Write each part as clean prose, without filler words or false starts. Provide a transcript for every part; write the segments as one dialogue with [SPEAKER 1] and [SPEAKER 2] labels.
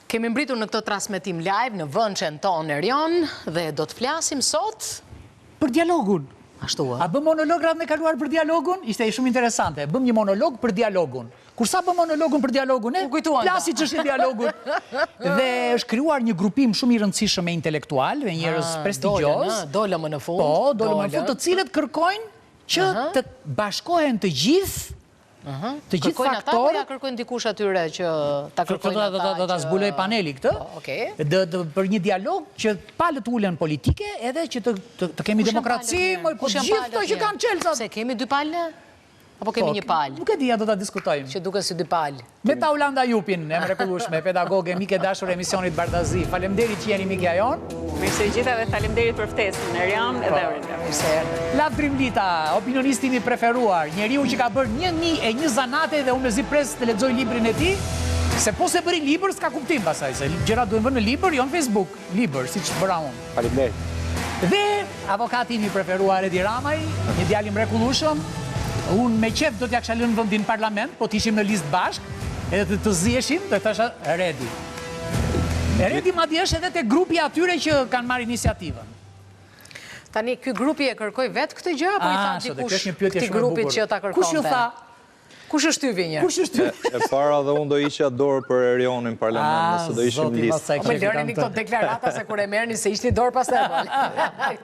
[SPEAKER 1] Kemi mbritur në këtë transmetim live në vënçen tonë Erion dhe do të flasim sot
[SPEAKER 2] për dialogun.
[SPEAKER 1] Ashtu ë.
[SPEAKER 2] A bëm monolog radhën e kaluar për dialogun? Ishte shumë interesante. Bëm një monolog për dialogun. Kur sa bëm monologun për dialogun, plasi çështje dialogun. Dhe është krijuar një grupim shumë i rëndësishëm me intelektual, me njerëz prestigjioz.
[SPEAKER 1] Dolëm në fund.
[SPEAKER 2] Po, dolëm në fund, të cilët kërkojnë që të bashkohen të gjithë të gjithë
[SPEAKER 1] faktorët. Ata po ja kërkojnë dikush atyre që ta kërkojnë ata.
[SPEAKER 2] Do ta zbuloj paneli këtë. Për një dialog që palët ulen politike edhe që të kemi demokraci, po gjithë këto që kanë çelësat.
[SPEAKER 1] Se kemi dy palë? Apo kemi një palë?
[SPEAKER 2] Nuk e di, do ta diskutojmë.
[SPEAKER 1] Që duken si dy palë.
[SPEAKER 2] Me Taulanda Jupin, e mrekullueshme, pedagoge, mike dashur e emisionit Bardazi. Faleminderit që jeni mikja jonë.
[SPEAKER 3] Mirëse gjitha dhe faleminderit për ftesën, Erion edhe Orida.
[SPEAKER 2] Lavdrim Lita, opinionisti mi preferuar, njeriu që ka bërë 1001 zanate dhe unë mezi pres të lexoj librin e tij, se po se bëri libër s'ka kuptim pasaj, se gjërat duhen vënë në libër, jo në Facebook, libër, siç bëra unë.
[SPEAKER 4] Faleminderit.
[SPEAKER 2] Dhe avokati mi preferuar Edi Ramaj, një djalë i mrekullueshëm. Unë me qef do t'ja kisha lënë vendin parlament, po t'ishim në listë bashk, edhe të ziheshim, do t'asha Redi. Redi madje është edhe te grupi atyre që kanë marrë iniciativën.
[SPEAKER 1] Tani, ky grupi e kërkoi vetë këtë gjë, apo i tha dikush këtij grupit që ta kërkonte?
[SPEAKER 2] Kush ju tha?
[SPEAKER 1] Kush është ty vinjë?
[SPEAKER 2] Kush është ty?
[SPEAKER 4] E para dhe unë do isha dorë për Erionin parlament, nëse do ishim listë.
[SPEAKER 1] O me lëreni këto deklarata se kur e merrni se ishte dorë pas e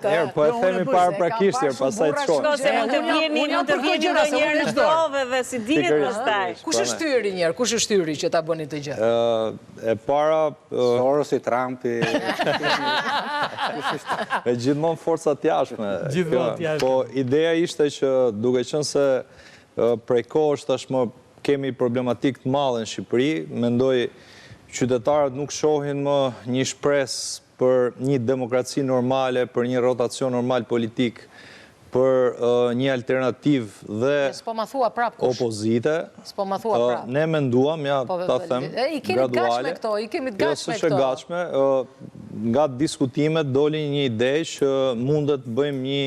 [SPEAKER 4] Erë, po e themi parë prakisht, pastaj të shkojmë.
[SPEAKER 3] Se mund të vjeni ndonjëherë në dove dhe si dihet pastaj.
[SPEAKER 1] Kush është tyri njerë? Kush është tyri që ta bëni të gjë?
[SPEAKER 4] E para...
[SPEAKER 5] Sorosi, Trumpi...
[SPEAKER 4] E gjithmonë forcat jashtme. Po ideja ishte që duke qenë se prej kohësh tashmë kemi problematik të madhe në Shqipëri, mendoj qytetarët nuk shohin më një shpresë për një demokraci normale, për një rotacion normal politik, për një alternativ dhe opozite. Ne menduam, ja ta them, graduale.
[SPEAKER 1] I kemi të gatshme këto.
[SPEAKER 4] Gatshme, nga diskutimet doli një ide që mundet bëjmë një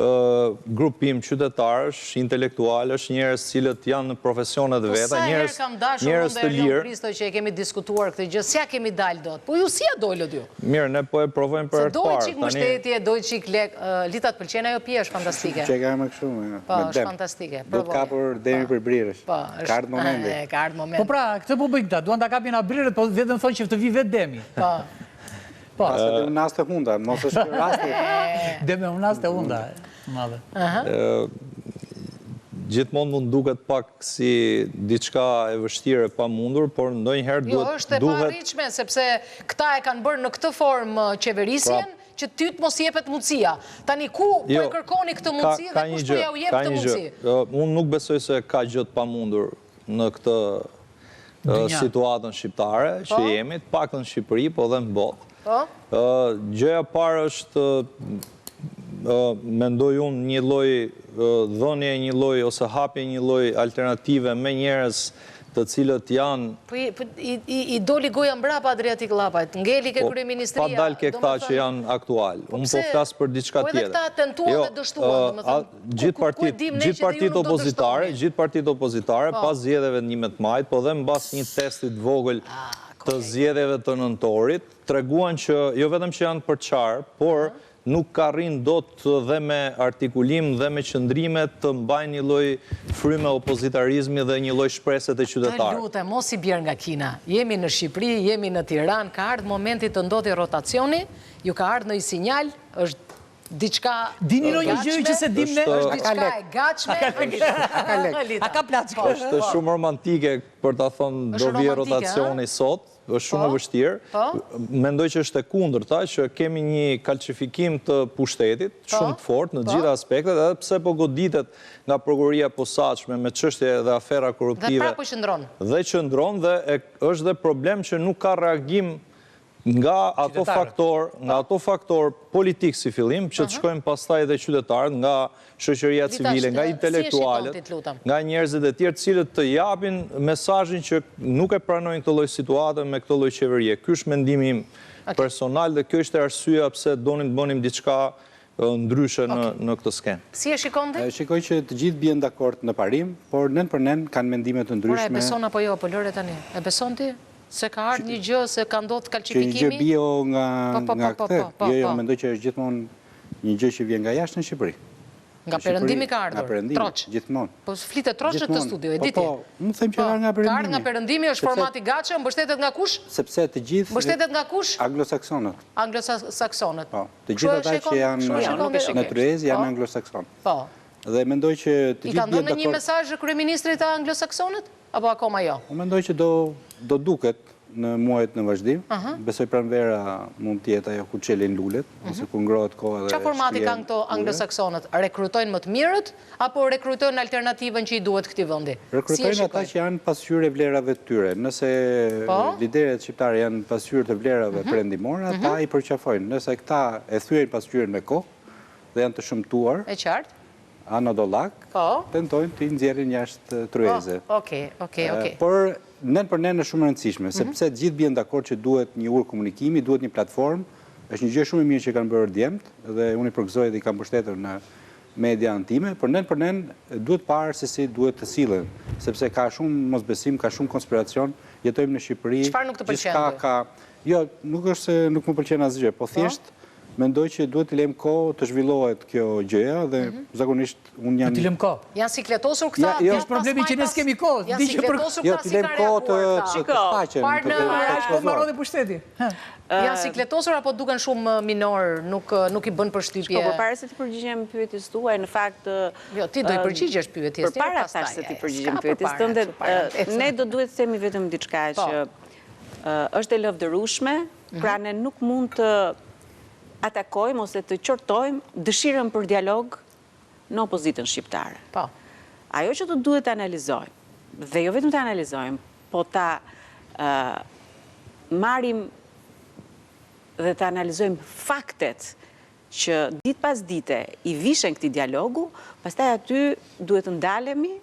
[SPEAKER 4] grupim qytetarësh, intelektualësh, njerëz cilët janë në profesionet veta, njerëz të lirë.
[SPEAKER 1] Kristo që e kemi diskutuar këtë gjë, s'ja kemi dalë dot. Po ju si ja dollët ju?
[SPEAKER 4] Mirë, ne po e provojmë për herë të parë.
[SPEAKER 1] Se dojë qik mështetje, dojë qik lek, Lita të pëlqen ajo pije, është fantastike.
[SPEAKER 5] Që e ka me kështu, me dem.
[SPEAKER 1] Po, është fantastike.
[SPEAKER 5] Do të kapur demi për brirësh. Ka ardhë momenti.
[SPEAKER 1] Ka ardhë momenti.
[SPEAKER 2] Po pra, këtë po bëjnë këta, duan të kapin a brirët, po vetëm thonë që të vi vetë demi.
[SPEAKER 5] Pasë dhe unë nas të hunda, mos është rasti.
[SPEAKER 2] Dhe me unë nas të hunda, madhe.
[SPEAKER 4] Gjithmonë mund duket pak si diçka e vështirë e pa mundur, por ndonjëherë duhet...
[SPEAKER 1] Jo, është e pa arritshme, sepse këta e kanë bërë në këtë formë qeverisjen, që ty të mos jepet mundësia. Tani ku po e kërkoni këtë mundësi dhe kush po ja u jep këtë mundësi?
[SPEAKER 4] Unë nuk besoj se ka gjë të pa mundur në këtë situatën shqiptare, që jemi, të paktën në Shqipëri, po dhe në botë. Gjëja parë është, mendoj unë, një lloj dhënie, një lloj ose hapje një lloj alternative me njerëz të cilët janë...
[SPEAKER 1] I doli goja mbrapa Adriatik Llapajt, ngeli ke kryeministria...
[SPEAKER 4] Pa dalë ke këta që janë aktual. Unë po flasë për diçka tjetër.
[SPEAKER 1] Po edhe këta tentuan dhe dështuan,
[SPEAKER 4] gjithë partitë opozitare, pas zgjedhjeve në 11 maj, po dhe mbas një testit vogël të zgjedhjeve të nëntorit, treguan që jo vetëm që janë për qarë, por nuk ka rrinë dot dhe me artikulim dhe me qëndrime të mbajnë një lloj fryme opozitarizmi dhe një lloj shprese të qytetarëve.
[SPEAKER 1] Të lutem, mos i bjerë nga Kina. Jemi në Shqipëri, jemi në Tiranë, ka ardhur momenti të ndodhi rotacioni, ju ka ardhur një sinjal, është diçka
[SPEAKER 2] dini në një gjë që se dim ne?
[SPEAKER 1] Është diçka e gatshme.
[SPEAKER 2] A ka plaç?
[SPEAKER 4] Është shumë romantike për ta thënë do vijë rotacioni sot, është shumë e vështirë. Mendoj që është e kundërta, që kemi një kalcifikim të pushtetit, shumë të fortë në gjitha aspektet, edhe pse po goditet nga prokuroria e posaçme me çështje dhe afera korruptive.
[SPEAKER 1] Dhe prapë qëndron.
[SPEAKER 4] Dhe qëndron dhe është dhe problem që nuk ka reagim nga ato faktor politik si fillim, që të shkojmë pastaj dhe qytetarët, nga shoqëria civile, nga intelektualët, nga njerëzit e tjerë, cilët të japin mesazhin që nuk e pranojnë këtë lloj situate me këtë lloj qeverie. Ky është mendimi im personal dhe kjo është arsyeja pse donim të bënim diçka ndryshe në këtë skenë.
[SPEAKER 1] Si e shikon ti?
[SPEAKER 5] Shikoj që të gjithë bien dakord në parim, por nën për nën kanë mendime të ndryshme.
[SPEAKER 1] Ora e beson apo jo, po lëre tani. E beson ti? Se ka ardhur një gjë, se ka ndodhur
[SPEAKER 5] Që një
[SPEAKER 1] kalcifikimi?
[SPEAKER 5] gjë bio nga këtë, jo, mendoj që është gjithmonë një gjë që vjen nga jashtë në Shqipëri.
[SPEAKER 1] Nga perëndimi ka
[SPEAKER 5] Nga
[SPEAKER 1] ardhur,
[SPEAKER 5] perëndimi,
[SPEAKER 1] troç.
[SPEAKER 5] gjithmonë.
[SPEAKER 1] Po flitet troç në këtë studio, e diti?
[SPEAKER 5] Po, më them që ka nga perëndimi.
[SPEAKER 1] Ka ardhur nga perëndimi, është formati gaçe, mbështetet nga kush?
[SPEAKER 5] Sepse të gjithë
[SPEAKER 1] Mbështetet nga kush?
[SPEAKER 5] anglosaksonët.
[SPEAKER 1] Anglosaksonët.
[SPEAKER 5] Po, të gjithë ata që janë naturez janë anglosakson.
[SPEAKER 1] Po.
[SPEAKER 5] Dhe mendoj që të
[SPEAKER 1] I
[SPEAKER 5] gjithë
[SPEAKER 1] ka
[SPEAKER 5] vjen
[SPEAKER 1] dhënë një
[SPEAKER 5] dakord.
[SPEAKER 1] mesazh kryeministrit të anglosaksonët apo akoma jo?
[SPEAKER 5] Unë mendoj që do duket në muajt në vazhdim. Besoj pranvera mund të jetë ajo ku çelin lulet, ose ku ngrohet koha dhe
[SPEAKER 1] Çfarë formati
[SPEAKER 5] shkrihen
[SPEAKER 1] kanë këto
[SPEAKER 5] ure.
[SPEAKER 1] anglosaksonët? Rekrutojnë më të mirët apo rekrutojnë alternativën që i duhet këtij vendi?
[SPEAKER 5] Rekrutojnë ata që janë pasqyrë e vlerave të tyre. Nëse liderët shqiptarë janë pasqyrë të vlerave perëndimore, ata i përqafojnë. Nëse këta e thyen pasqyrën me kohë dhe janë të shëmtuar,
[SPEAKER 1] E qartë?
[SPEAKER 5] anodollak,
[SPEAKER 1] Po.
[SPEAKER 5] tentojnë të nxjerrin jashtë tryeze.
[SPEAKER 1] Okej.
[SPEAKER 5] Por nën për nën është shumë e rëndësishme, sepse të gjithë bien dakord që duhet një urë komunikimi, duhet një platformë. Është një gjë shumë e mirë që kanë bërë djemt dhe unë i përgëzoj dhe i kam mbështetur në media time, por nën për nën duhet parë se si duhet të sillen, sepse ka shumë mosbesim, ka shumë konspiracion, jetojmë në Shqipëri.
[SPEAKER 1] Çfarë nuk të pëlqen?
[SPEAKER 5] Gjithçka ka. Jo, nuk është se nuk më pëlqen asgjë, po thjesht mendoj që duhet të lejmë kohë të zhvillohet kjo gjëja dhe zakonisht unë jam
[SPEAKER 2] Të lëm kohë.
[SPEAKER 1] Janë sikletosur këta?
[SPEAKER 5] Jo,
[SPEAKER 2] është problemi që ne s'kemi kohë.
[SPEAKER 1] Janë sikletosur
[SPEAKER 5] jo,
[SPEAKER 1] këta
[SPEAKER 5] të
[SPEAKER 1] si
[SPEAKER 5] lejmë
[SPEAKER 1] ka
[SPEAKER 5] kohë të
[SPEAKER 1] reaguar këta?
[SPEAKER 5] shfaqen.
[SPEAKER 1] Parë në
[SPEAKER 2] Po mbaron dhe pushteti.
[SPEAKER 1] Janë sikletosur apo duken shumë minor, nuk i bën përshtypje?
[SPEAKER 3] Po, përpara se të përgjigjem pyetjes tuaj, në fakt
[SPEAKER 1] Jo, ti do i përgjigjesh pyetjes tjetër
[SPEAKER 3] përpara
[SPEAKER 1] pastaj.
[SPEAKER 3] tash se ti përgjigjem pyetjes tënde, ne do duhet të themi vetëm diçka që është e lavdërueshme, pra ne nuk mund të atakojmë ose të qortojmë dëshirën për dialog në opozitën shqiptare.
[SPEAKER 1] Po.
[SPEAKER 3] Ajo që të duhet të analizojmë, dhe jo vetëm të analizojmë, po ta marim dhe të analizojmë faktet që ditë pas dite i vishen këtij dialogu, pastaj aty duhet të ndalemi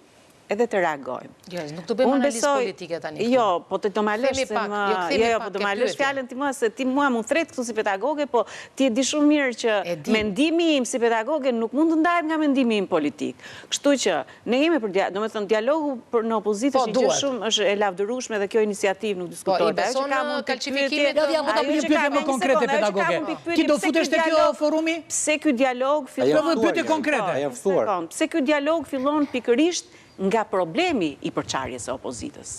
[SPEAKER 3] edhe të reagojmë.
[SPEAKER 1] Jo, nuk të bëjmë analizë politike tani.
[SPEAKER 3] Jo, po të do ma lësh se më... Jo, po do ma lësh fjallën ti mua, se ti mua më thret këtu si pedagoge, po ti e di shumë mirë që mendimi im si pedagoge nuk mund të ndahet nga mendimi im politik. Kështu që ne jemi për dialog, do me thënë dialogu në opozitë është një gjë shumë është e lavdërueshme dhe kjo iniciativë nuk diskutohet.
[SPEAKER 1] Po, i beson kalcifikimit?
[SPEAKER 2] Ja, po ta bëjmë pyetje më konkrete pedagoge. Ti do futesh te kjo forumi?
[SPEAKER 3] Pse ky dialog fillon?
[SPEAKER 2] Pyetje konkrete.
[SPEAKER 3] Pse ky dialog fillon pikërisht nga problemi i përçarjes së opozitës.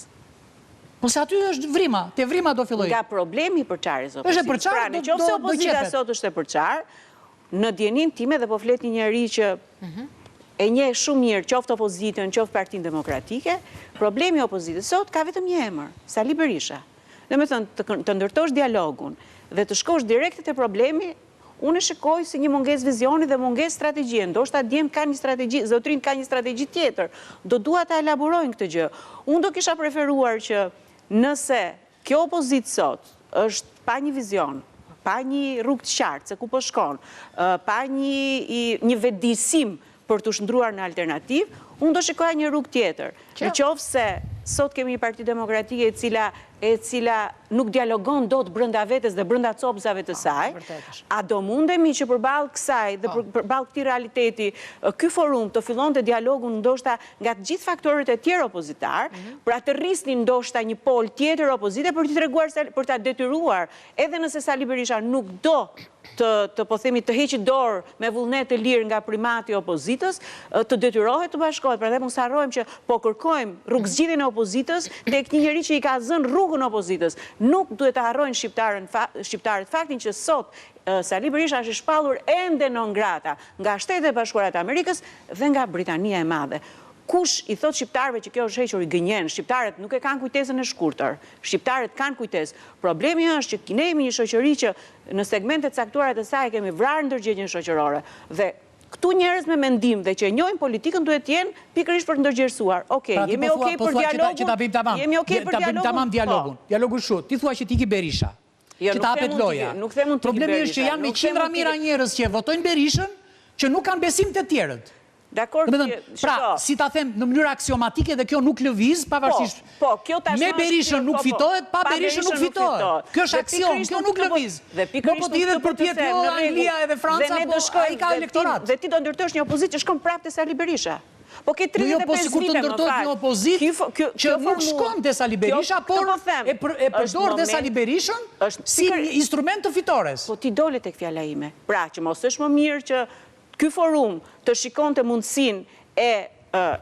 [SPEAKER 2] Po se aty është vrima, te vrima do filloj.
[SPEAKER 3] Nga problemi i përçarjes së opozitës.
[SPEAKER 2] Është e përçarë,
[SPEAKER 3] pra, nëse opozita sot është e përçarë, në djenin time dhe po flet një njeri që e njeh shumë mirë qoftë opozitën, qoftë Partinë Demokratike, problemi i opozitës sot ka vetëm një emër, Sali Berisha. Domethënë të ndërtosh dialogun dhe të shkosh direkt te problemi, unë e shikoj si një mungesë vizioni dhe mungesë strategjie. Ndoshta djem ka një strategji, zotrin ka një strategji tjetër. Do dua ta elaborojnë këtë gjë. Unë do kisha preferuar që nëse kjo opozitë sot është pa një vizion, pa një rrugë të qartë se ku po shkon, pa një vedisim për të shndruar në alternativë, unë do shikoja një rrugë tjetër. Në qoftë se sot kemi një Parti Demokratike e cila nuk dialogon dot brenda vetes dhe brenda copëzave të saj, a do mundemi që përballë kësaj dhe përballë këtij realiteti, ky forum të fillonte dialogun ndoshta nga të gjithë faktorët e tjerë opozitar, pra të rrisnin ndoshta një pol tjetër opozite për t'i treguar, për ta detyruar, edhe nëse Sali Berisha nuk do të po themi të heqë dorë me vullnet të lirë nga primati i opozitës, të detyrohet të bashkohet. Prandaj mos harrojmë që po kërkojmë rrugëzgjidhjen e opozitës tek një njerëz që i ka zënë rrugën opozitës. Nuk duhet të harrojnë shqiptarët faktin që sot Sali Berisha është i shpallur ende non grata nga Shtetet e Bashkuara të Amerikës dhe nga Britania e Madhe. Kush i thot shqiptarëve që kjo është hequr i gënjen, shqiptarët nuk e kanë kujtesën e shkurtër. Shqiptarët kanë kujtesë. Problemi është që ne jemi një shoqëri që në segmente caktuara të saj kemi vrarë ndërgjegjën shoqërore dhe këtu njerëz me mendim dhe që e njohin politikën duhet të jenë pikërisht për të ndërgjegjësuar. Okej, jemi okay për dialogun. Jemi okay për dialogun.
[SPEAKER 2] Tamam dialogun. Dialogu shut. Ti thua që ti ki Berisha. Që ta hapet loja. Problemi është që janë me qindra mira njerëz që votojnë Berishën, që nuk kanë besim të tjerët. Pra, si ta them në mënyrë aksiomatike dhe kjo nuk lëviz, pavarësisht. Me Berishën nuk fitohet, pa Berishën nuk fitohet. Kjo është aksion, kjo nuk lëviz. Nuk po t'idhet për pjetë Anglia edhe Franca, po a i ka elektorat.
[SPEAKER 3] Dhe ti do ndërtosh një opozitë që shkon prapë te Sali Berisha. Po ke 35
[SPEAKER 2] po sikur të ndërtojt një opozit që nuk shkon te Sali Berisha, por e përdor te Sali Berishën si instrument të fitores.
[SPEAKER 3] Po ti dole tek fjala ime. Pra, që mos është më mirë që ky forum të shikonte mundësinë e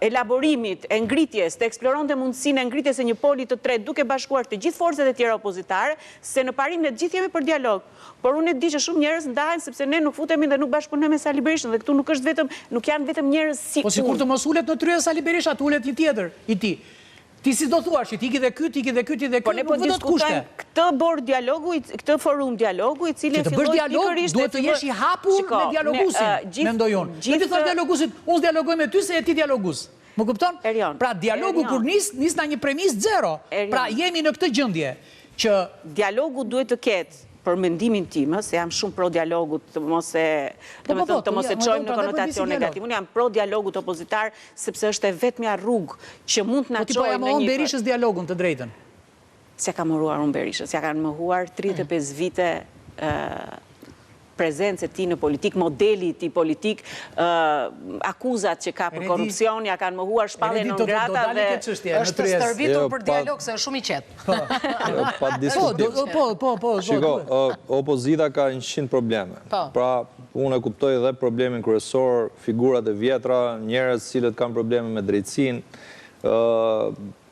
[SPEAKER 3] elaborimit, e ngritjes, të eksploronte mundësinë e ngritjes e një poli të tretë duke bashkuar të gjithë forcat e tjera opozitare, se në parim ne të gjithë jemi për dialog. Por unë e di që shumë njerëz ndahen sepse ne nuk futemi dhe nuk bashkëpunojmë me Sali Berishën dhe këtu nuk janë vetëm njerëz si
[SPEAKER 2] Po sikur të mos ulet në tryezë Sali Berisha, të ulet një tjetër, i ti. Ti si do thuash, ti ki dhe ky, ti ki dhe ky, ti dhe ky, nuk vë do të kushte.
[SPEAKER 3] Këtë bord dialogu, këtë forum dialogu, i cili
[SPEAKER 2] që të bësh dialog, duhet të jesh i hapur me dialogusin, mendoj unë. Në të thotë dialogusit, unë dialogoj me ty se e ti dialogus. Më kupton? Pra dialogu kur nis nga një premis zero. Pra jemi në këtë gjendje që
[SPEAKER 3] dialogu duhet të ketë për mendimin tim, se jam shumë pro dialogut, të mos e çojmë në konotacion negativ. Unë jam pro dialogut opozitar, sepse është e vetmja rrugë që mund të na çojë në një... Po ti po ja mohon Berishës dialogun të drejtën? Se ka mohuar unë Berishës, ja kanë mohuar 35 vite prezencë e ti në politik, modeli ti politik, akuzat që ka për korupcion, ja kanë mohuar shpalljen non grata dhe...
[SPEAKER 1] është stërvitur për dialog, se është shumë i qetë.
[SPEAKER 4] Pa diskutim. Shiko, opozita ka 100 probleme. Pra, unë e kuptoj dhe problemin kryesor, figurat e vjetra, njerëz cilët kanë probleme me drejtësinë,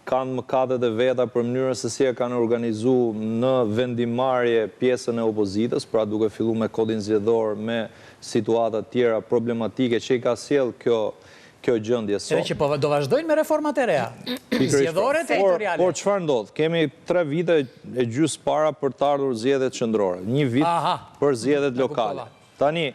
[SPEAKER 4] kanë mëkatet e veta për mënyrën se si e kanë organizu në vendimarrje pjesën e opozitës, pra duke fillu me kodin zgjedhor, me situatat tjera problematike që i ka sjell kjo gjendje sot.
[SPEAKER 2] Edhe që do vazhdojnë me reformat e reja, zgjedhore territoriale.
[SPEAKER 4] Por çfarë ndodh? Kemi 3 vite e gjys para për të ardhur zgjedhjet qendrore, 1 vit për zgjedhjet lokale. Tani,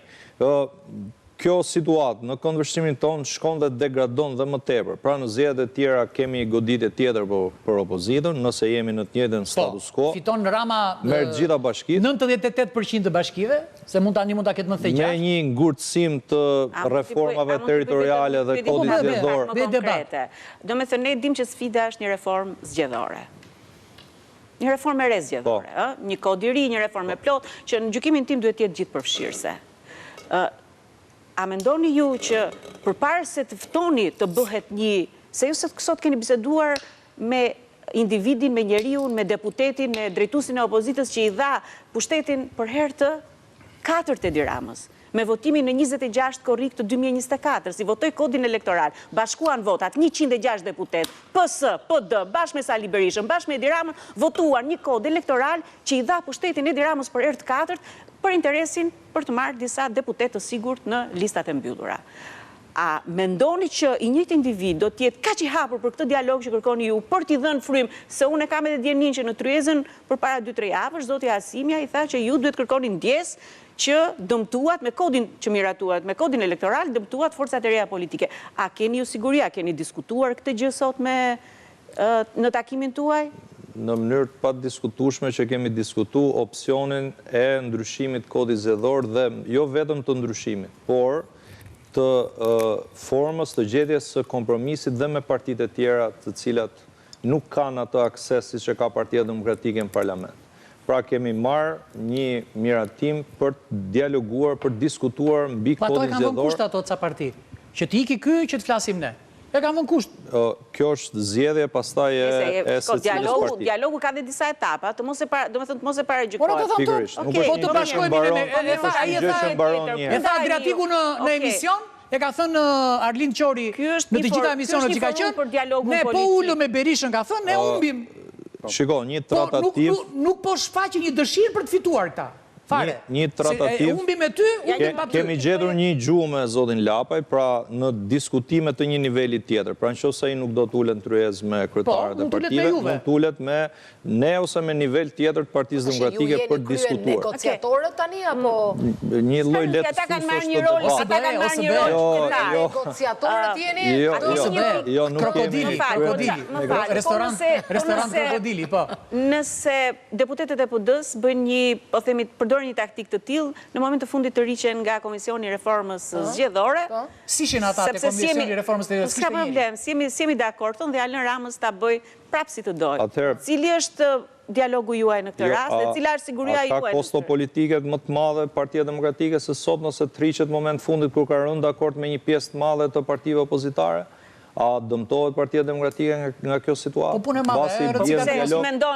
[SPEAKER 4] kjo situatë në këndvështrimin tonë shkon dhe degradon dhe më tepër. Pra në zgjedhjet e tjera kemi goditje tjetër për opozitën, nëse jemi në të njëjtën status quo.
[SPEAKER 2] Fiton Rama
[SPEAKER 4] merr gjitha bashkitë.
[SPEAKER 2] 98% të bashkive, se mund ta ketë më thejë gjatë.
[SPEAKER 4] Me një ngurtësim të reformave territoriale dhe kodit zgjedhor.
[SPEAKER 3] Konkrete. Do me thënë, ne dim që sfida është një reformë zgjedhore. Një reformë e re zgjedhore, një kod i ri, një reformë e plot, që në gjykimin tim duhet të jetë gjithë përfshirëse. A mendoni ju që përpara se të ftoni të bëhet një, se ju sot keni biseduar me individin, me njeriun, me deputetin, me drejtuesin e opozitës që i dha pushtetin për herë të 4 Edi Ramës, me votimin në 26 korrik të 2024, si votoi kodin elektoral, bashkuan votat 106 deputet, PS, PD, bashkë me Sali Berishën, bashkë me Edi Ramën, votuan një kod elektoral që i dha pushtetin Edi Ramës për herë të 4 për interesin për të marrë disa deputet të sigurt në listat e mbyllura. A mendoni që i njëjtë individ do t'jetë kaq i hapur për këtë dialog që kërkoni ju, për t'i dhënë frymë, se unë e kam edhe djenin që në Tryezën përpara 2-3 javësh, zoti Asimja i tha që ju duhet kërkoni ndjesë që dëmtuat me kodin që miratuat, me kodin elektoral, dëmtuat forcat e reja politike. A keni ju siguri, a keni diskutuar këtë gjë sot në takimin tuaj?
[SPEAKER 4] Në mënyrë të pa diskutueshme që kemi diskutu opsionin e ndryshimit kodit zgjedhor dhe jo vetëm të ndryshimit, por të formës të gjetjes së kompromisit dhe me partitë e tjera të cilat nuk kanë atë akses siç e ka Partia Demokratike në parlament. Pra kemi marrë një miratim për të dialoguar, për të diskutuar mbi kodin zgjedhor.
[SPEAKER 2] Ato e kanë vënë kusht ato ca parti, që të iki ky, që të flasim ne. E kanë vënë kusht.
[SPEAKER 4] Kjo është zgjedhje, pastaj e secilës parti.
[SPEAKER 3] Dialogu ka dhe disa etapa, do të mos e paragjykojmë.
[SPEAKER 2] Po të bashkojmë me e tha Adriatiku në emision, e ka thënë Arlind Qori në të gjitha emisionet që ka qenë, ne po ulëm me Berishën, ka thënë, ne humbim.
[SPEAKER 4] Shiko, një tratativ...
[SPEAKER 2] Nuk po shfaqe një dëshirë për të fituar këta.
[SPEAKER 4] Një tratativ, kemi gjetur një gjumë zotin Lapaj, pra në diskutime të një niveli tjetër. Pra në qoftë se ai nuk do t'ulet në Tryezë me kryetarët e partive, mund t'ulet me ne ose me nivel tjetër të Partisë Demokratike për diskutuar.
[SPEAKER 1] Ju jeni negociatorët tani, apo...
[SPEAKER 4] Një lloj letësisë
[SPEAKER 3] ata kanë marrë një rol, ata kanë marrë një rol.
[SPEAKER 1] Negociatorët jeni...
[SPEAKER 4] Jo, nuk kemi...
[SPEAKER 2] Restorant Krokodili, po.
[SPEAKER 3] Nëse deputetet e PD-s bëjnë një, po themi, përdorin një taktik të tillë, në moment të fundit të riqen nga Komisioni i Reformës Zgjedhore.
[SPEAKER 2] Si ishin ata te Komisioni i Reformës Zgjedhore?
[SPEAKER 3] S'ka problem, si jemi dakord tonë dhe Alën Ramës ta bëj prapë si të dojë. Cili është dialogu juaj në këtë rast dhe cila është siguria juaj?
[SPEAKER 4] Ka kosto politike më të madhe Partia Demokratike se sot nëse të riqet moment fundit kur ka rënë dakord me një pjesë të madhe të partive opozitare? A dëmtohet Partia Demokratike nga kjo situatë?
[SPEAKER 2] Po punë e madhe,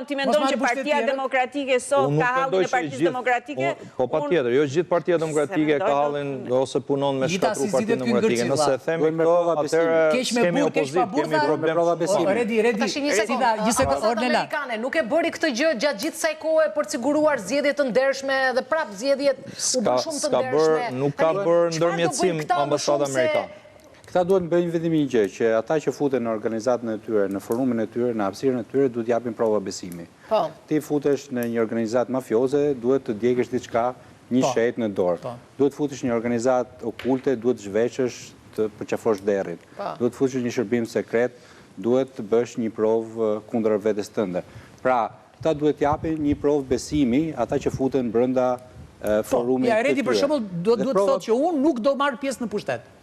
[SPEAKER 3] ti mendon që Partia Demokratike sot ka hallin e Partisë Demokratike?
[SPEAKER 4] Po patjetër, jo gjithë Partia Demokratike ka hallin ose punon me shkatru Partia Demokratike. Nëse themi këto, atëherë kemi opozit, kemi problem.
[SPEAKER 2] Redi, një sekundë, Ornella.
[SPEAKER 1] Nuk e bëri këtë gjë gjatë gjithë kësaj kohe për të siguruar zgjedhje të ndershme dhe prapë zgjedhjet u bën shumë të ndershme.
[SPEAKER 4] Nuk ka bërë ndërmjetësim Ambasada Amerikane.
[SPEAKER 5] Këta duhet në bëjnë vetëm një gjë, që ata që futen në organizatën e tyre, në forumin e tyre, në hapësirën e tyre, duhet japin prova besimi. Ti futesh në një organizatë mafioze, duhet të djegësh diçka, një shet në dorë. Duhet futesh në një organizatë okulte, duhet të zhveshësh të përqafosh derrin. Duhet futesh në një shërbim sekret, duhet të bësh një provë kundër vetes tënde. Pra, këta duhet japin një provë besimi, ata që futen brenda forumit të tyre.
[SPEAKER 2] Redi, për shembull, duhet të thotë që unë nuk do marr pjesë në pushtet.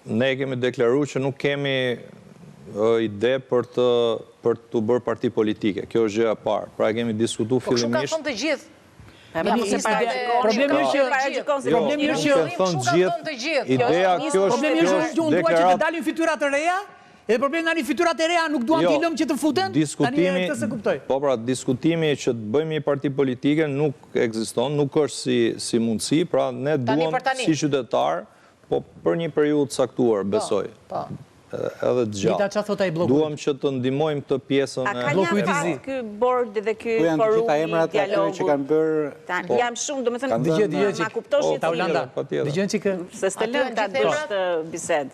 [SPEAKER 4] Ne kemi deklaruar që nuk kemi ide për të bërë parti politike. Kjo është gjëja e parë. Pra kemi diskutuar fillimisht.
[SPEAKER 1] Po kështu ka thënë të gjithë.
[SPEAKER 2] Problemi është që dalin fytyra të reja, edhe problemi tani fytyrat e reja nuk duan t'i lëmë që të futen.
[SPEAKER 4] Diskutimi që të bëjmë një parti politike nuk ekziston, nuk është si mundësi, pra ne duam si qytetar, po për një periudhë caktuar, besoj. Edhe të gjatë. Duam që të ndihmojmë këtë pjesën e
[SPEAKER 3] bloku i Vizi. Ky bord dhe ky forum i dialogut
[SPEAKER 5] që kanë bërë.
[SPEAKER 3] Jam shumë, domethënë, ma kuptosh që
[SPEAKER 2] Taulanda. Dëgjojnë çikë.
[SPEAKER 3] Se s'të lëm ta dosh të bisedë.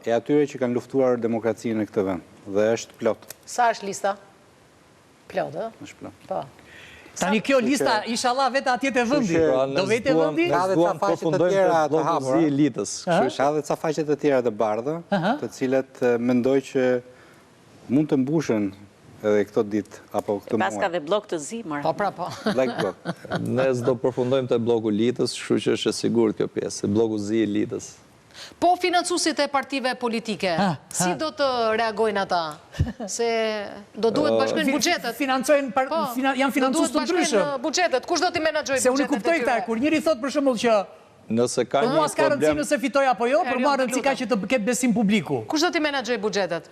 [SPEAKER 5] E atyre që kanë luftuar demokracinë në këtë vend dhe është plot.
[SPEAKER 1] Sa është lista? Plot, ë?
[SPEAKER 5] Është plot.
[SPEAKER 1] Po.
[SPEAKER 2] Tani kjo lista, inshallah, vetë atje të vëndi. Do vetë vëndi?
[SPEAKER 5] Ka dhe ca faqet të tjera të hapura. Ka dhe ca faqet të tjera të bardha, të cilet mendoj që mund të mbushen edhe këto ditë, apo këtë muaj.
[SPEAKER 3] Pas ka dhe blok të zi, mërë.
[SPEAKER 1] Po, pra, po.
[SPEAKER 5] Black blok.
[SPEAKER 4] Ne s'do përfundojmë të bloku Litës, kështu që është e sigurt kjo pjesë, bloku zi i Litës.
[SPEAKER 1] Po financuesit e partive politike, si do të reagojnë ata? Se do duhet bashkojnë buxhetet.
[SPEAKER 2] Janë financues të ndryshëm.
[SPEAKER 1] Buxhetet, kush do t'i menaxhojë buxhetet?
[SPEAKER 2] Se unë kuptoj këta, kur njëri thot për shembull që për mua s'ka rëndësi nëse fitoj apo jo, për mua rëndësi ka që të ketë besim publiku.
[SPEAKER 1] Kush do t'i menaxhojë buxhetet?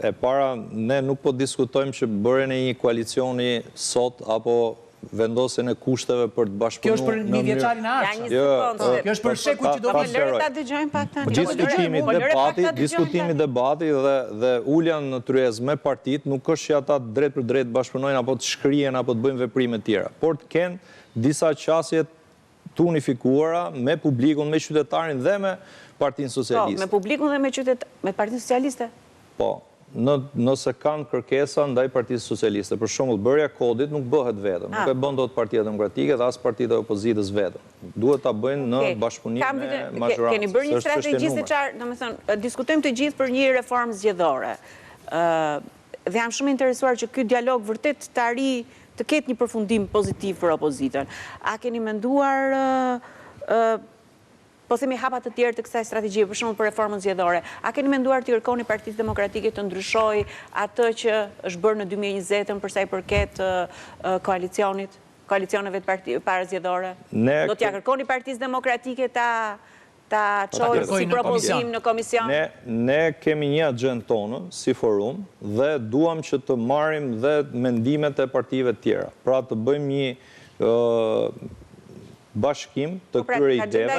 [SPEAKER 4] E para, ne nuk po diskutojmë që bërjen e një koalicioni sot apo vendosen e kushteve për të bashkëpunuar.
[SPEAKER 2] Kjo është për një vjeçarin e ardhshëm. Kjo është për shekut që do
[SPEAKER 3] të lërë ta dëgjojmë pak tani.
[SPEAKER 4] Diskutimi, debati dhe ulja në tryez me partit nuk është që ata drejt për drejt bashkëpunojnë apo të shkrihen apo të bëjnë veprime tjera, por të kenë disa qasje të unifikuara me publikun, me qytetarin dhe me Partinë Socialiste.
[SPEAKER 3] Me publikun dhe me Partinë Socialiste?
[SPEAKER 4] Po. Nëse kanë kërkesa ndaj Partisë Socialiste. Për shembull, bërja kodit nuk bëhet vetëm. Nuk e bën dot Partia Demokratike dhe as partitë e opozitës vetëm. Duhet ta bëjnë në bashkëpunim me majorancën.
[SPEAKER 3] Keni bërë një strategji se çfarë, domethënë, diskutojmë të gjithë për një reformë zgjedhore. Dhe jam shumë interesuar që ky dialog vërtet të arrijë të ketë një përfundim pozitiv për opozitën. A keni menduar po themi hapa të tjerë të kësaj strategjie, për shembull për reformën zgjedhore? A keni menduar të kërkoni Partisë Demokratike të ndryshojë atë që është bërë në 2020 për sa i përket koalicioneve para zgjedhore? Do t'ja kërkoni Partisë Demokratike ta çojë si propozim në komision?
[SPEAKER 4] Ne kemi një agjendë tonë si forum dhe duam që të marrim dhe mendimet e partive tjera. Pra të bëjmë një bashkim të këtyre ideve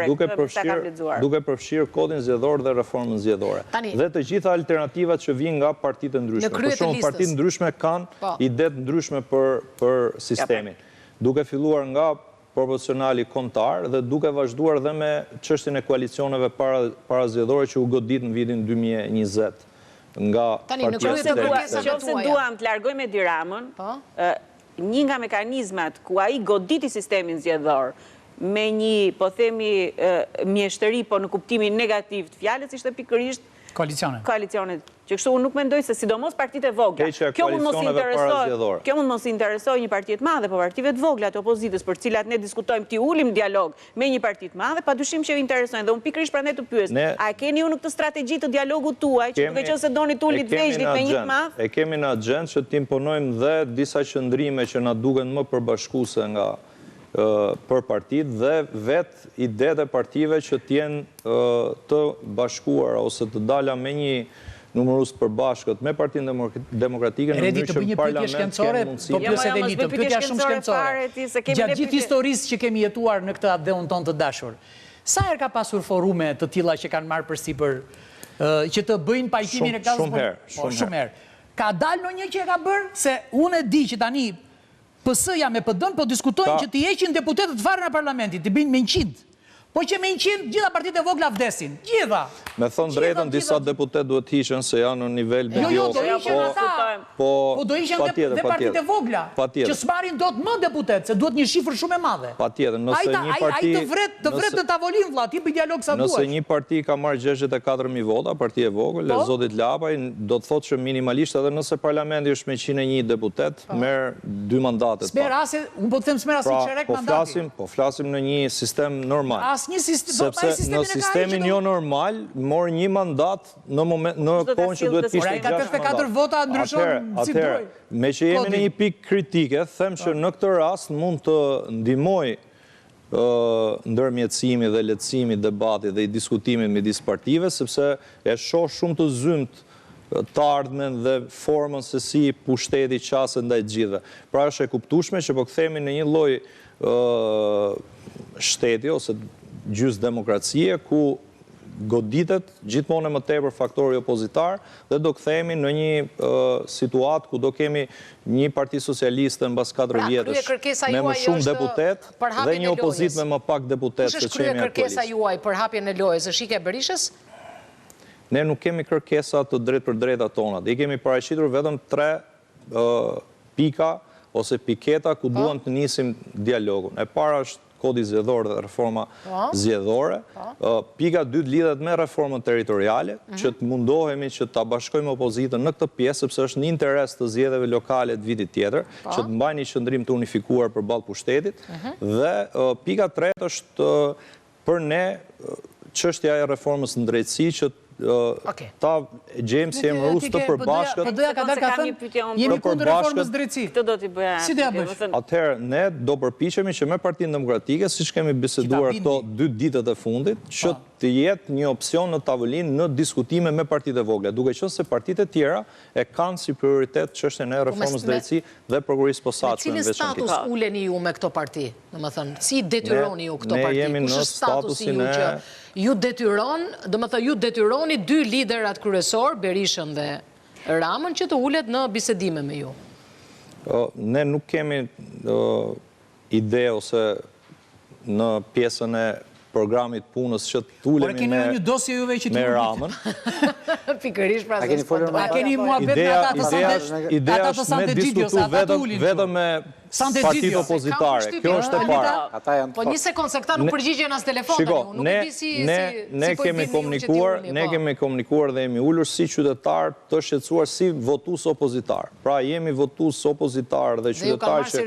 [SPEAKER 4] duke përfshirë kodin zgjedhor dhe reformën zgjedhore. Dhe të gjitha alternativat që vijnë nga partitë ndryshme. Për shembull, partitë ndryshme kanë ide të ndryshme për sistemin. Duke filluar nga proporcionali kombëtar dhe duke vazhduar dhe me çështjen e koalicioneve para zgjedhore që u godit në vitin 2020 nga Partia Socialiste.
[SPEAKER 3] Nëse duam të largojmë Edi Ramën, një nga mekanizmat ku ai goditi sistemin zgjedhor me një, po themi, mjeshtëri, po në kuptimin negativ të fjalës, ishte pikërisht koalicionet. Që kështu unë nuk mendoj se sidomos partitë e vogla. Kjo mund mos i interesoj një parti të madhe, po partive të vogla të opozitës për cilat ne diskutojmë ti ulim dialog me një parti të madhe, padyshim që ju interesojnë. Dhe unë pikërisht prandaj të pyes, a keni ju në këtë strategji të dialogut tuaj, që duke qenë se doni të ulit vegjëlit me një të madh?
[SPEAKER 4] E kemi në agjendë që të imponojmë dhe disa qëndrime që na duken më përbashkuese nga për partit dhe vetë idetë e partive që t'jenë të bashkuar ose të dala me një numërus përbashkët me Partinë Demokratike në mënyrë që parlament kenë mundësi.
[SPEAKER 2] Pyetja shumë shkencore. Gjatë gjithë historisë që kemi jetuar në këtë adeun ton të dashur, sa herë ka pasur forume të tilla që kanë marrë përsipër që të bëjnë pajtimin e klasës? Shumë herë. Ka dalë ndonjë që e ka bërë? Se unë e di që tani PS-ja me PD-n po diskutojnë që t'i heqin deputetët fare në parlamentit, t'i bëjnë me 100. Po që me 100, gjitha partitë e vogla vdesin. Gjitha.
[SPEAKER 4] Me thonë drejtën, disa deputet duhet hiqen se janë në nivel bidios.
[SPEAKER 2] Do ishen ata. Po do ishen dhe partitë e vogla. Që s'marin do të më deputet, se duhet një shifër shumë e madhe.
[SPEAKER 4] Pa tjetër, nëse një parti...
[SPEAKER 2] Ai të vret në tavolin, vlla, ti bëj dialog sa duash.
[SPEAKER 4] Nëse një parti ka marrë 64.000 vota, parti e vogël, e zotit Lapaj, do të thotë që minimalisht edhe nëse parlamenti është me 101 deputet, merr 2 mandatet.
[SPEAKER 2] Unë po të them smer asi çerek mandati.
[SPEAKER 4] Po flasim në një sistem normal.
[SPEAKER 2] Sepse
[SPEAKER 4] në sistemin jo normal, morë një mandat në kohën që duhet kishte 6 mandat.
[SPEAKER 2] 44 vota ndryshon si duaj.
[SPEAKER 4] Me që jemi në një pikë kritike, them që në këtë rast mund të ndihmoj ndërmjetësimi dhe lehtësimi debatit dhe i diskutimit midis partive, sepse e shoh shumë të zymt të ardhmen dhe formën se si pushteti qasë ndaj gjithëve. Pra është e kuptueshme që po kthehemi në një lloj shteti ose gjysmë demokracie ku goditet gjithmonë më tepër faktori opozitar dhe do kthehemi në një situatë ku do kemi një parti socialiste mbas 4 vjetësh me më shumë deputet dhe një opozitë me më pak deputet se
[SPEAKER 1] çemi aktualisht. Kërkesa juaj për hapjen e lojës është Ike Berishës?
[SPEAKER 4] Ne nuk kemi kërkesa të drejtë për drejta tona. I kemi paraqitur vetëm 3 pika ose piketa ku duam të nisim dialogun. E para është kodi zgjedhor dhe reforma zgjedhore. Pika 2 lidhet me reformën territoriale, që të mundohemi që ta bashkojmë opozitën në këtë pjesë, sepse është në interes të zgjedhjeve lokale të vitit tjetër, që të mbajnë një qëndrim të unifikuar përballë pushtetit. Dhe pika 3 është për ne çështja e reformës në drejtësi që ta gjejmë si emërus të përbashkët.
[SPEAKER 2] Po doja ka dalë ka thënë, jemi kundër reformës drejtësi.
[SPEAKER 3] Këtë do t'i bëja.
[SPEAKER 2] Si do ja bësh?
[SPEAKER 4] Atëherë, ne do përpiqemi që me Partinë Demokratike, siç kemi biseduar këto 2 ditët e fundit, që të jetë një opsion në tavolinë në diskutime me partitë e vogla, duke qenë se partitë e tjera e kanë si prioritet çështjen e reformës drejtësi dhe prokurisë posaçme
[SPEAKER 1] në veçantë. Cili status uleni ju me këto parti? Domethënë, si detyroni ju këto parti? Kush është statusi ju që ju detyron, domethënë ju detyroni 2 liderat kryesor, Berishën dhe Ramën, që të ulet në bisedime me ju?
[SPEAKER 4] Ne nuk kemi ide ose në pjesën e programit punës që të ulemi me Ramën.
[SPEAKER 1] Pikërisht pra se s'pëndoj.
[SPEAKER 2] A keni mua vetë me ata të Sante Gjidios, ata të ulin?
[SPEAKER 4] Vetëm me partitë opozitare. Kjo është e para.
[SPEAKER 1] Po një sekundë, se këta nuk përgjigjen as telefonat.
[SPEAKER 4] Shiko, ne kemi komunikuar dhe jemi ullur si qytetar të shqetësuar si votus opozitar. Pra jemi votus opozitar dhe qytetar që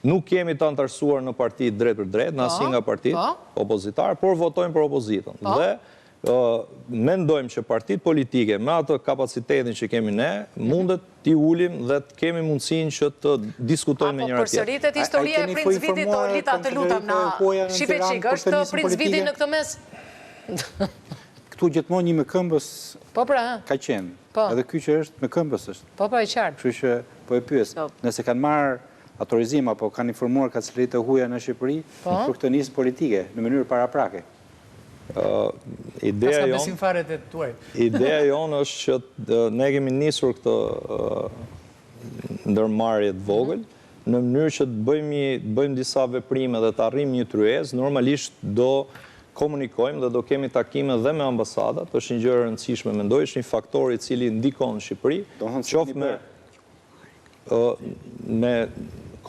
[SPEAKER 4] nuk kemi të antarësuar në partit drejt për drejt, në asnjë nga partit opozitar, por votojmë për opozitën. Dhe mendojmë që partit politike me atë kapacitetin që kemi ne, mundet t'i ulim dhe të kemi mundësin që të diskutojmë me njëra tjetër.
[SPEAKER 1] Apo përsëritet historia e Princ Vitit, Olita, të lutem na Shqipeqik, është Princ Viti në këtë mes?
[SPEAKER 5] Këtu gjithmonë një me këmbës ka qenë, edhe ky që është me këmbës është.
[SPEAKER 1] Po, e qartë.
[SPEAKER 5] Kështu që po e pyes, nëse kanë marrë autorizim apo kanë informuar kancelarisë e huaja në Shqipëri për këtë nismë politike në mënyrë paraprake.
[SPEAKER 4] Ideja jonë është që ne kemi nisur këtë ndërmarrje të vogël në mënyrë që të bëjmë disa veprime dhe të arrijmë një tryezë. Normalisht do komunikojmë dhe do kemi takime dhe me ambasadat, është një gjë e rëndësishme, mendoj, është një faktor i cili ndikon në Shqipëri, qoftë me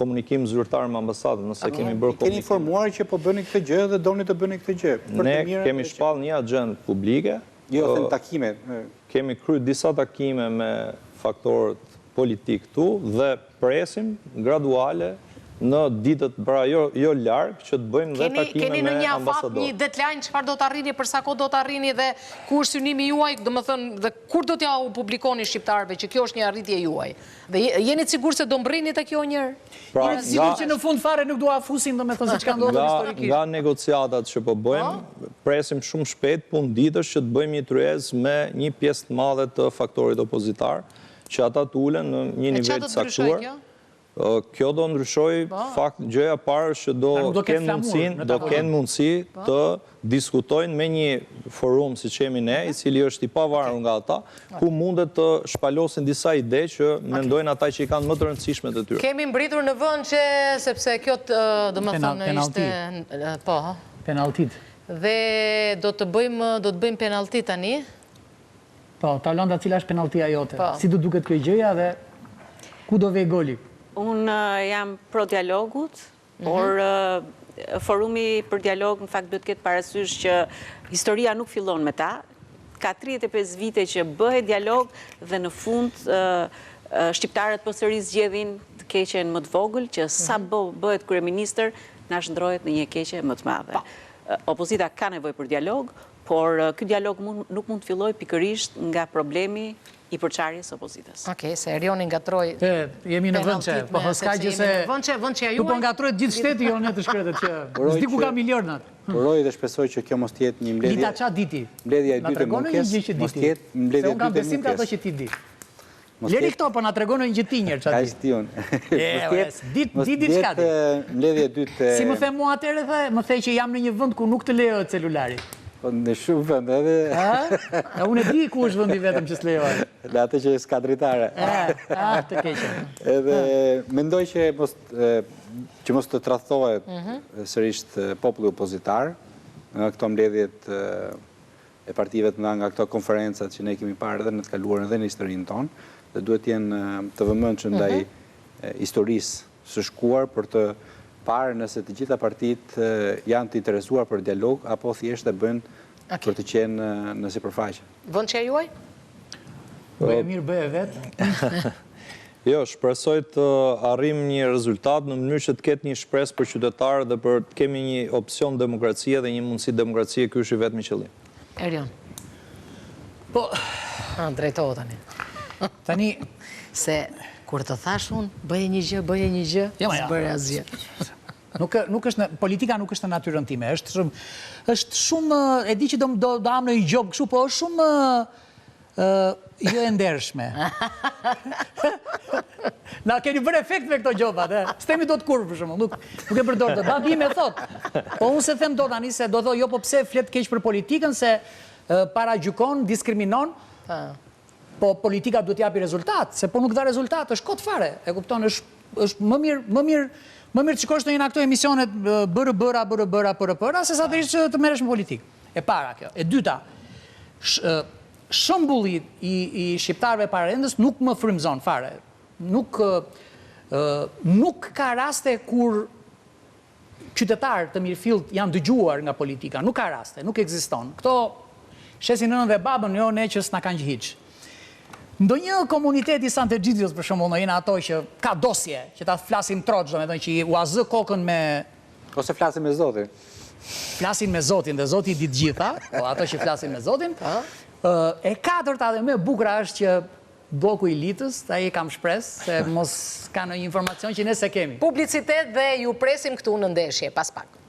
[SPEAKER 4] komunikim zyrtar me ambasadën, nëse kemi bërë komunikim.
[SPEAKER 5] Keni informuar që po bëni këtë gjë dhe doni të bëni këtë gjë?
[SPEAKER 4] Ne kemi shpall një agjendë publike.
[SPEAKER 5] Jo, them takime.
[SPEAKER 4] Kemi kryer disa takime me faktorët politik këtu dhe presim graduale në ditët pra jo larg që të bëjmë dhe takime
[SPEAKER 1] Keni në
[SPEAKER 4] me
[SPEAKER 1] një afat,
[SPEAKER 4] ambasador.
[SPEAKER 1] një deadline çfarë do të arrini, për sa kohë do të arrini dhe ku është synimi juaj, domethënë dhe kur do t'ja u publikoni shqiptarëve që kjo është një arritje juaj. Dhe jeni të sigurt se do mbrini te kjo njëherë?
[SPEAKER 2] Jeni të sigurt që në fund fare nuk do afusin domethënë se çka ndodhur historikisht.
[SPEAKER 4] Nga negociatat që po bëjmë, presim shumë shpejt punë ditësh që të bëjmë një tryezë me një pjesë të madhe të faktorit opozitar, që ata të ulen në një nivel të saktuar. Kjo do ndryshoj, fakt, gjëja parë që do kenë mundësi të diskutojnë me një forum si që jemi ne, i cili është i pavarur nga ata, ku mundet të shpalosin disa ide që mendojnë ata që i kanë më të rëndësishme të tyre.
[SPEAKER 1] Kemi mbritur në vend që, sepse kjo do më thënë ishte... Po,
[SPEAKER 2] penaltit.
[SPEAKER 1] Dhe do të bëjmë penaltit tani?
[SPEAKER 2] Po, Talonda, cila është penaltia jote? Si do duket kjo gjëja dhe ku do vej goli?
[SPEAKER 3] Unë jam pro dialogut, por forumi për dialog në fakt duhet ketë parasysh që historia nuk fillon me ta. Ka 35 vite që bëhet dialog dhe në fund shqiptarët përsëri zgjedhin të keqen më të vogël që sa bëhet kryeministër na shndrohet në një keqe më të madhe. Opozita ka nevojë për dialog, por ky dialog nuk mund të fillojë pikërisht nga problemi i përçarjes opozitës.
[SPEAKER 1] Okej, se Erioni ngatroi.
[SPEAKER 2] Jemi në vend që, po s'ka gjë se...
[SPEAKER 1] Vëndçja juaj.
[SPEAKER 2] Po ngatrohet gjithë shteti jo në të shkretet që... S'di ku ka milionat.
[SPEAKER 5] Uroj dhe shpresoj që kjo mos tjetë një mbledhje...
[SPEAKER 2] Dita qa diti?
[SPEAKER 5] Mbledhja e dytë e mënkes, mos tjetë mbledhja e dytë e mënkes.
[SPEAKER 2] Se unë kam besim ka ato që ti di. Leri këto, po nga tregonë një gjë tinjer që
[SPEAKER 5] Ka
[SPEAKER 2] ati.
[SPEAKER 5] ishtë ti unë.
[SPEAKER 2] Di diçka ti.
[SPEAKER 5] Mbledhja e dytë...
[SPEAKER 2] Si më the mua atëre dhe, më the që jam në një vend ku nuk të lejohet celulari.
[SPEAKER 5] Në shumë vend edhe...
[SPEAKER 2] Unë e di ku është vendi vetëm që s'lejohet.
[SPEAKER 5] Dhe atë që s'ka dritare.
[SPEAKER 2] Të keqe.
[SPEAKER 5] Edhe mendoj që mos të tradhtohet sërisht populli opozitar nga këto mbledhjet e partive të nga këto konferencat që ne kemi parë edhe në të kaluarën dhe në historinë tonë, dhe duhet jenë të vëmendshëm ndaj historisë së shkuar për të parë nëse të gjitha partit janë të interesuar për dialog, apo thjesht e bëjnë për të qenë në sipërfaqe.
[SPEAKER 1] Vëndçja juaj?
[SPEAKER 2] Bëje mirë, bëje vetë.
[SPEAKER 4] Jo, shpresoj të arrim një rezultat në mënyrë që të ketë një shpresë për qytetarë dhe për të kemi një opcion demokracie dhe një mundësi demokracie, ky është i vetmi qëllim.
[SPEAKER 1] Erion.
[SPEAKER 2] Po,
[SPEAKER 1] Drejtohu tani.
[SPEAKER 2] tani...
[SPEAKER 1] Se kur të thash unë, bëje një gjë, s'bëre asgjë.
[SPEAKER 2] Politika nuk është në natyrën time, është shumë, e di që do am në i gjobë kështu, po është shumë jo e ndershme. Na keni bërë efekt me këto gjobat, s'temi do të kurë për shumë, nuk e përdojnë të, babi me thot. Po unë se them do tani se do jo po pse flet keq për politikën, se para gjukon, diskriminon, po politika duhet japi rezultat, se po nuk dha rezultat, është kot fare, e kupton, është më mirë të shikosh në një këto emisionet bërë, se sa të ishtë të merresh me politikë. E para kjo. E dyta, shëmbulli i shqiptarëve pararendës nuk më frymëzon fare. Nuk ka raste kur qytetarë të mirëfillt janë dëgjuar nga politika, nuk ka raste, nuk ekziston. Këto shesin nënën dhe babën, jo ne që s'na kanë hiç. Ndonjë komuniteti Sante Gjidios, për shembull, në ato që ka dosje, që ta flasim troç, domethënë që u azë kokën me...
[SPEAKER 5] Ose flasim me Zotin.
[SPEAKER 2] Flasin me Zotin, dhe Zoti di të gjitha, po ato që flasin me Zotin. E katërta dhe më e bukur është që bloku i Litës, ai kam shpresë se mos ka ndonjë informacion që ne se kemi.
[SPEAKER 1] Publicitet dhe ju presim këtu në ndeshje, pas pak.